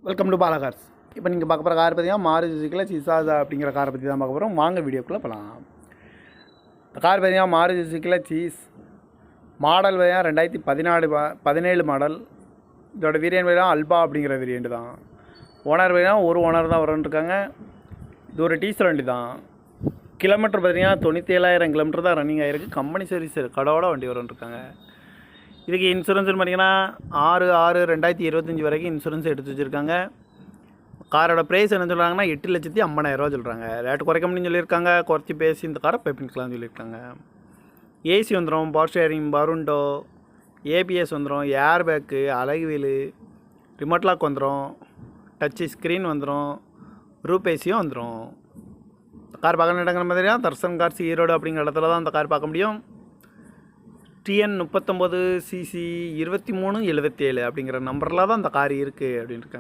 Welcome to Bala cars. இப்போ நீங்கள் பார்க்க போகிற கார் பார்த்தீங்கன்னா மாருதி சுசுக்கியில் சிசாஸா அப்படிங்கிற காரை பற்றி தான் பார்க்க போகிறோம். வாங்க வீடியோக்குள்ளே போகலாம். இந்த கார் பார்த்தீங்கன்னா மாருதி சுசுக்கியில் சீஸ் மாடல் பார்த்தீங்கன்னா 2017 மாடல். இதோட வேரியன்ட் பார்த்தீங்கன்னா அல்பா அப்படிங்கிற வேரியன்ட் தான். ஓனர் பார்த்தீங்கன்னா ஒரு ஓனர் தான் வரன்ட்ருக்காங்க. இது ஒரு டீசல் வண்டி தான். கிலோமீட்டர் பார்த்தீங்கன்னா 97,000 கிலோமீட்டர் தான் ரன்னிங் ஆகிருக்கு. கம்பெனி சர்வீஸ் கடவோட வண்டி வரன்ட்ருக்காங்க. இதுக்கு இன்சூரன்ஸ்னு பார்த்தீங்கன்னா 6/6/2025 வரைக்கும் இன்சூரன்ஸ் எடுத்து வச்சுருக்காங்க. காரோட ப்ரைஸ் என்ன சொல்கிறாங்கன்னா 8,50,000 சொல்கிறாங்க. ரேட்டு குறைக்க முடியும்னு சொல்லியிருக்காங்க. குறைச்சி பேசி இந்த காரை பைப்பிங்கலாம்னு சொல்லியிருக்காங்க. ஏசி வந்துடும், பவர் ஸ்டேரிங், பருண்டோ, ஏபிஎஸ் வந்துடும், ஏர் பேக்கு, அழகு வீலு, ரிமோட் லாக் வந்துடும், டச்சு ஸ்க்ரீன் வந்துடும், ரூப் ஏசியும் வந்துடும். இந்த கார் பார்க்க இடங்கிற மாதிரியா தர்சன் கார்ஸ் ஈரோடு அப்படிங்கிற இடத்துல தான் இந்த கார் பார்க்க முடியும். TN 39 CC 2377 அப்படிங்கிற நம்பரில் தான் இந்த கார் இருக்குது அப்படின்னு இருக்காங்க.